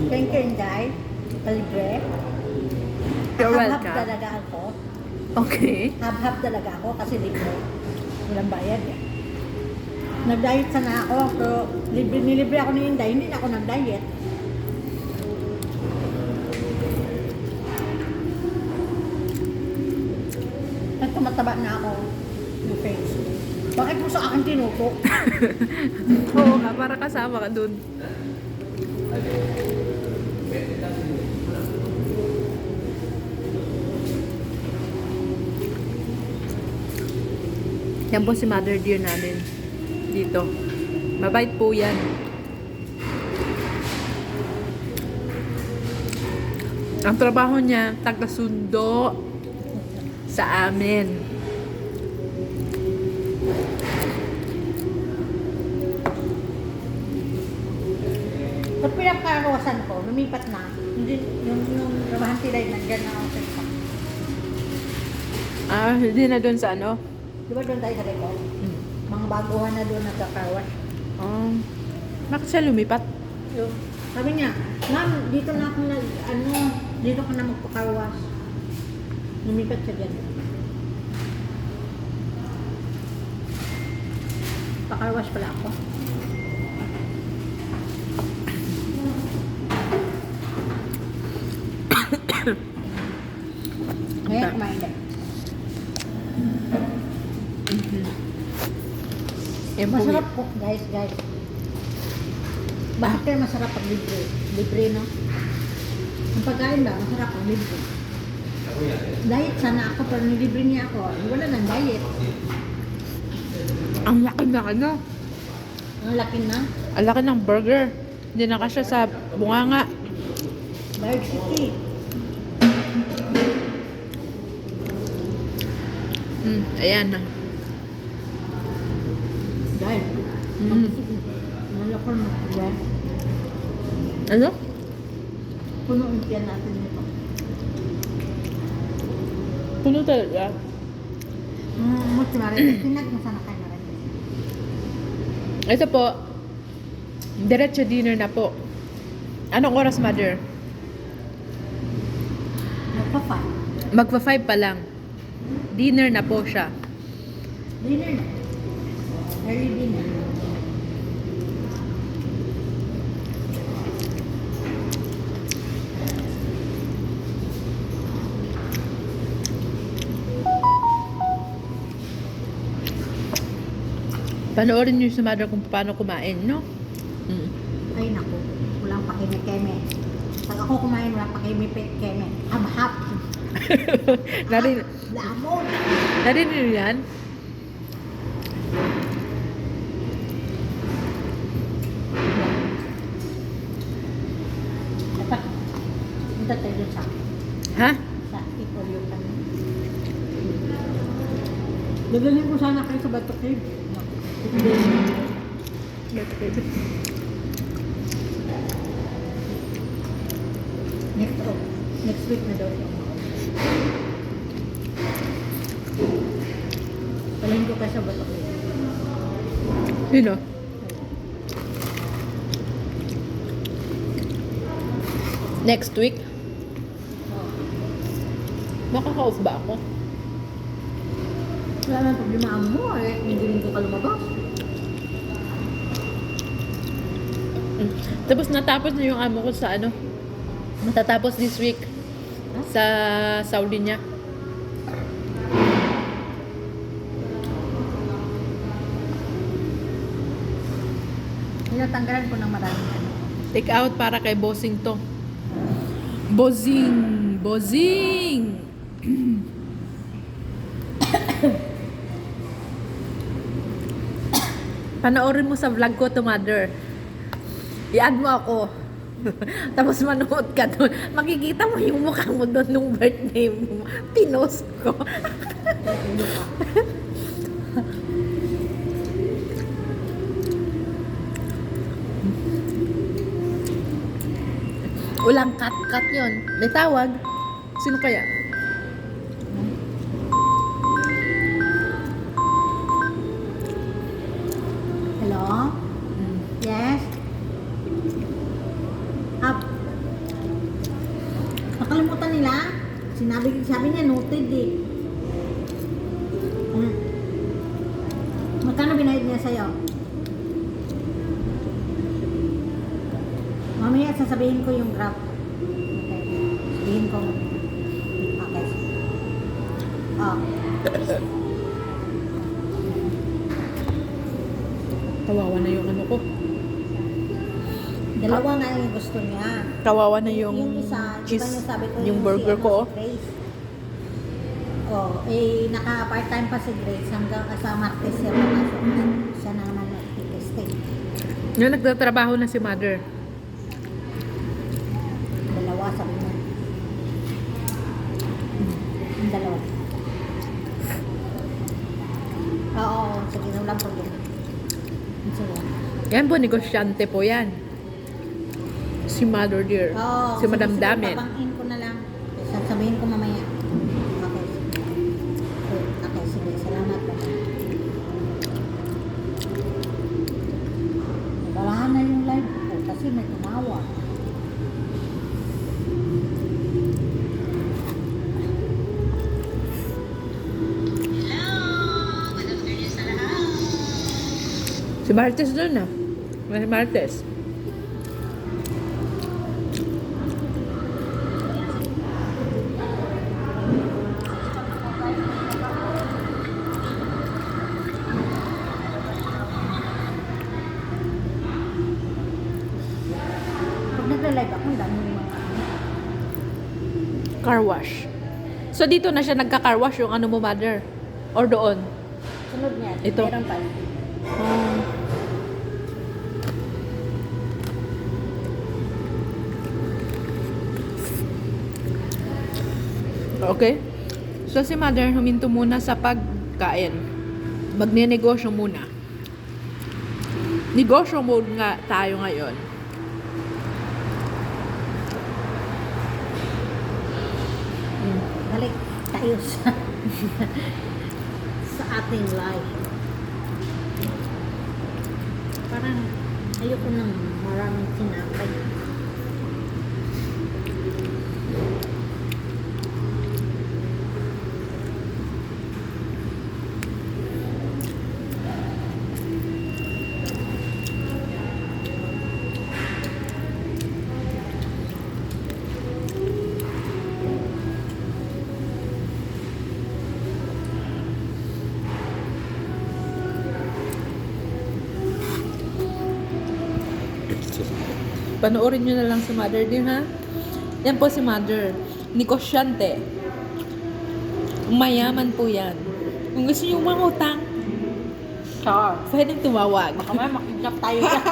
Thank you, Inday. Palibre. You're Hab-hab welcome. talaga ako. Okay. Hab-hab talaga ako kasi libre. Walang bayad eh. Nag-diet sana ako, pero nilibre ako ni Inday, hindi na ako nag-diet. At tumataba na ako yung face. Bakit mo sa akin tinutok? Oo nga, para kasama ka dun. Yan po si mother dear namin. Dito. Mabait po yan. Ang trabaho niya, taga-sundo sa amin. Pag pinapakarosan ko, lumipat na. Hindi, yung trabahan sila, nandyan na ako sa isa. Ah, hindi na dun sa ano? Di ba doon tayo sa record? Mga baguhan na doon nagkakaroon. Bakit siya lumipat? So, sabi niya, ma'am, dito na ako dito ka na magpakarwas. Lumipat siya dyan. Pakarwas pala ako. Ngayon, kumain din. Yan po Masarap po, guys. Bakit kaya masarap pag libre? Libre, no? Ang pagkain ba, masarap pag libre. Diet sana ako, pero nilibre niya ako. Wala nang diet. Ang laki na ano? Ang laki na. Ang laki ng burger. Hindi na kasya sa bunganga. Bayard City. Ayan na. Diet. Nalakon mo. Yeah. Ano? Puno yung tiyan natin nito. Puno talaga. Muti na rin. Pinag mo sana kayo na rin. Ito po. Diretso dinner na po. Anong oras, mother? Nagpa-5. Magpa-5 pa lang. Dinner na po siya. Dinner na. Early dinner. Panoorin niyo sa mother kung paano kumain, no? Ay naku. Walang pakimikeme. Pag ako kumain, walang pakimikeme. Hab-hab. Lamon. Narinig niyo yan? Dapat, punta tayo dun sa Ipolyo kami. Dadalhin ko sana kayo sa Bato Cave. Next week na daw siya. Dalhin ko kayo sa Bato Cave. Sino? Next week? Makaka-off ba ako? Wala naman problema mo eh. Hindi ko ka lumabas. Tapos natapos na yung amo ko sa ano? Matatapos this week. Sa Saudi niya. Tinatanggalan ko ng maraming ano. Take out para kay bossing to. Bossing! Bossing! Panoorin mo sa vlog ko to, mother. I-add mo ako. Tapos manood ka doon. Makikita mo yung mukha mo doon nung birthday mo. Pinost ko. Walang cut-cut yun. May tawag. Sino kaya? Hello? Yes? nila? Sabi niya noted eh. Hmm. Magkano binayad niya sa'yo? Mamaya sasabihin ko yung graph. Okay. Sabihin ko. Okay. Oh. Kawawa na yung ano ko. Dalawa nga yung gusto niya. Kawawa na yung isa, di cheese, ba yung sabi ko, yung si, burger ko. si Grace. Oh, eh, naka-part-time pa si Grace hanggang sa Martes siya pumasok. Siya na naman nag-stay. Yung nagtatrabaho na si mother. Dalawa, sabi mo. Yung dalawa. Oo, sige, walang problema. Sige. Yan po, negosyante po yan. Si mother dear. Oo, Si Madam Damen. Papangin ko na lang. Sasabihin ko mamaya. Okay. Okay, sige. Salamat po. Nabalahan na yung live ko kasi may tumawa. Si Martes doon ah. Si Martes. Pag nagla-live ako, ang dami yung mga Car wash. So dito na siya nagka-car wash yung ano mo mother? Or doon? sunod niya. Ito. Meron pa. Okay. So si mother huminto muna sa pagkain. Magne-negosyo muna. Negosyo mode nga tayo ngayon. Balik tayo sa sa ating life. Parang ayoko ng maraming sinapay. Panoorin nyo na lang si mother din ha. Yan po si mother. Negosyante. Mayaman po yan. Kung gusto nyo mangutang, Char. pwedeng tumawag. Baka may makidnap tayo yan.